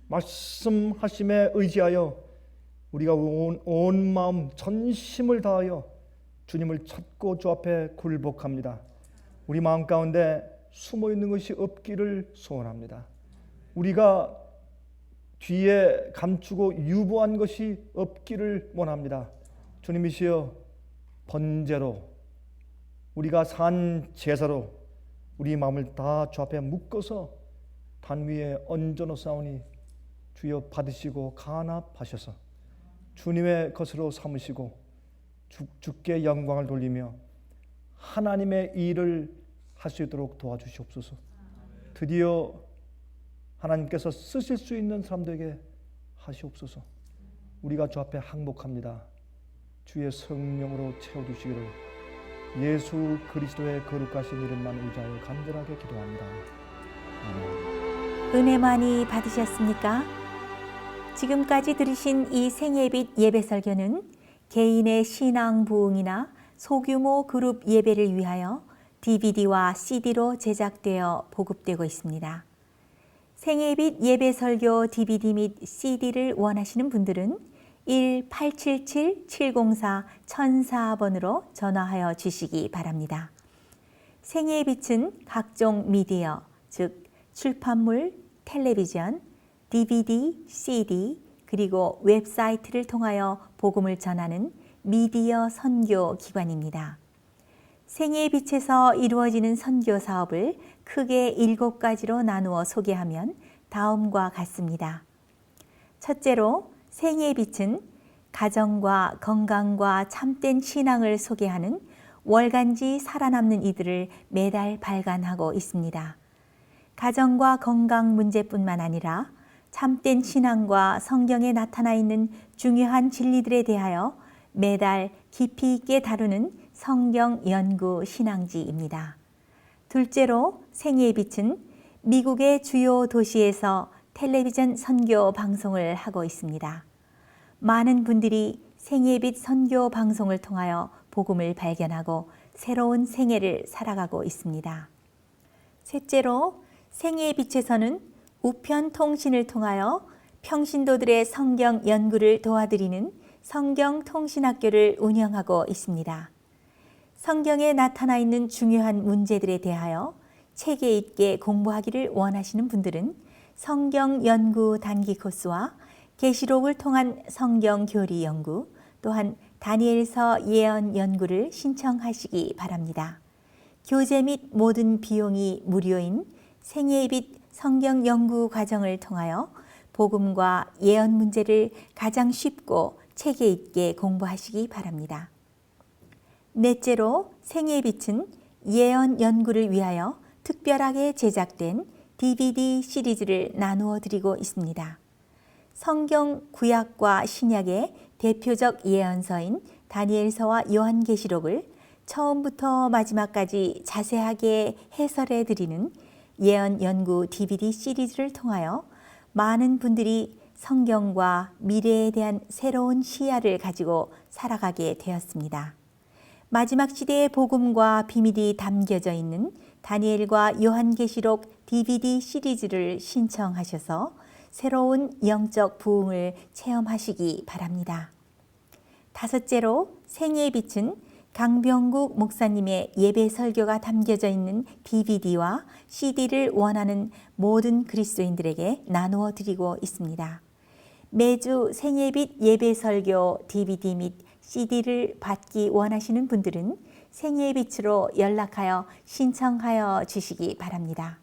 말씀하심에 의지하여 우리가 온 마음 전심을 다하여 주님을 찾고 주 앞에 굴복합니다. 우리 마음 가운데 숨어 있는 것이 없기를 소원합니다. 우리가 뒤에 감추고 유보한 것이 없기를 원합니다. 주님이시여, 번제로 우리가 산 제사로 우리 마음을 다 주 앞에 묶어서 단 위에 얹어놓사오니 주여 받으시고 간합하셔서 주님의 것으로 삼으시고 주께 영광을 돌리며 하나님의 일을 할 수 있도록 도와주시옵소서. 드디어 하나님께서 쓰실 수 있는 사람들에게 하시옵소서. 우리가 주 앞에 항복합니다. 주의 성령으로 채워주시기를 예수 그리스도의 거룩하신 이름만 의지하여 간절하게 기도합니다. 아멘. 은혜 많이 받으셨습니까? 지금까지 들으신 이 생예빛 예배 설교는 개인의 신앙 부흥이나 소규모 그룹 예배를 위하여 DVD와 CD로 제작되어 보급되고 있습니다. 생예빛 예배 설교 DVD 및 CD를 원하시는 분들은 1-877-704-1004번으로 전화하여 주시기 바랍니다. 생예빛은 각종 미디어, 즉 출판물, 텔레비전, DVD, CD, 그리고 웹사이트를 통하여 복음을 전하는 미디어 선교 기관입니다. 생애의 빛에서 이루어지는 선교 사업을 크게 7가지로 나누어 소개하면 다음과 같습니다. 첫째로 생애의 빛은 가정과 건강과 참된 신앙을 소개하는 월간지 살아남는 이들을 매달 발간하고 있습니다. 가정과 건강 문제뿐만 아니라 참된 신앙과 성경에 나타나 있는 중요한 진리들에 대하여 매달 깊이 있게 다루는 성경 연구 신앙지입니다. 둘째로 생애의 빛은 미국의 주요 도시에서 텔레비전 선교 방송을 하고 있습니다. 많은 분들이 생애의 빛 선교 방송을 통하여 복음을 발견하고 새로운 생애를 살아가고 있습니다. 셋째로 생애의 빛에서는 우편 통신을 통하여 평신도들의 성경 연구를 도와드리는 성경 통신학교를 운영하고 있습니다. 성경에 나타나 있는 중요한 문제들에 대하여 체계 있게 공부하기를 원하시는 분들은 성경 연구 단기 코스와 계시록을 통한 성경 교리 연구, 또한 다니엘서 예언 연구를 신청하시기 바랍니다. 교재 및 모든 비용이 무료인 생애의 빛 성경 연구 과정을 통하여 복음과 예언 문제를 가장 쉽고 체계 있게 공부하시기 바랍니다. 넷째로 생애의 빛은 예언 연구를 위하여 특별하게 제작된 DVD 시리즈를 나누어 드리고 있습니다. 성경 구약과 신약의 대표적 예언서인 다니엘서와 요한계시록을 처음부터 마지막까지 자세하게 해설해 드리는 예언 연구 DVD 시리즈를 통하여 많은 분들이 성경과 미래에 대한 새로운 시야를 가지고 살아가게 되었습니다. 마지막 시대의 복음과 비밀이 담겨져 있는 다니엘과 요한계시록 DVD 시리즈를 신청하셔서 새로운 영적 부흥을 체험하시기 바랍니다. 다섯째로 생애의 빛은 강병국 목사님의 예배 설교가 담겨져 있는 DVD와 CD를 원하는 모든 그리스도인들에게 나누어 드리고 있습니다. 매주 생애의 빛 예배 설교 DVD 및 CD를 받기 원하시는 분들은 생애의 빛으로 연락하여 신청하여 주시기 바랍니다.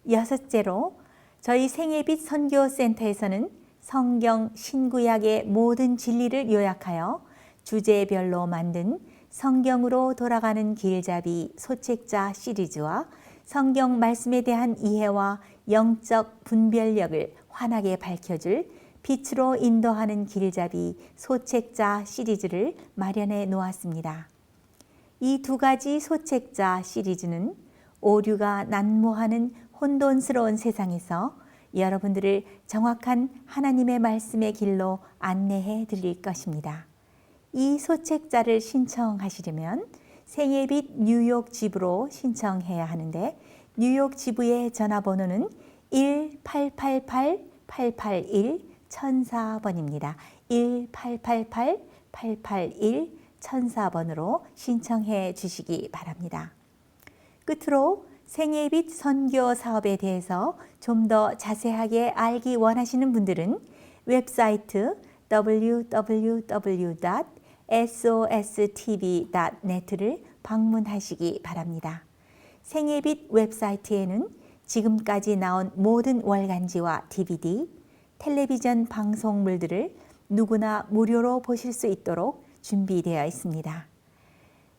여섯째로 저희 생애의 빛 선교센터에서는 성경 신구약의 모든 진리를 요약하여 주제별로 만든 성경으로 돌아가는 길잡이 소책자 시리즈와 성경 말씀에 대한 이해와 영적 분별력을 환하게 밝혀줄 빛으로 인도하는 길잡이 소책자 시리즈를 마련해 놓았습니다. 이 2가지 소책자 시리즈는 오류가 난무하는 혼돈스러운 세상에서 여러분들을 정확한 하나님의 말씀의 길로 안내해 드릴 것입니다. 이 소책자를 신청하시려면 생애의 빛 뉴욕 지부로 신청해야 하는데 뉴욕 지부의 전화번호는 1-888-881-1004번입니다. 1-888-881-1004번으로 신청해 주시기 바랍니다. 끝으로 생애의 빛 선교 사업에 대해서 좀 더 자세하게 알기 원하시는 분들은 웹사이트 www.sostv.net를 방문하시기 바랍니다. 생애의 빛 웹사이트에는 지금까지 나온 모든 월간지와 DVD, 텔레비전 방송물들을 누구나 무료로 보실 수 있도록 준비되어 있습니다.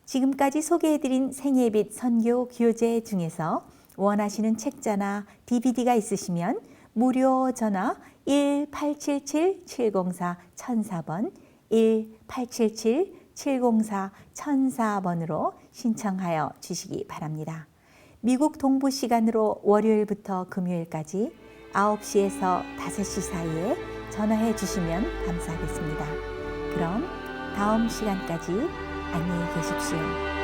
지금까지 소개해드린 생애의 빛 선교 교재 중에서 원하시는 책자나 DVD가 있으시면 무료 전화 1-877-704-1004번 1-877-704-1004번으로 신청하여 주시기 바랍니다. 미국 동부 시간으로 월요일부터 금요일까지 9시에서 5시 사이에 전화해 주시면 감사하겠습니다. 그럼 다음 시간까지 안녕히 계십시오.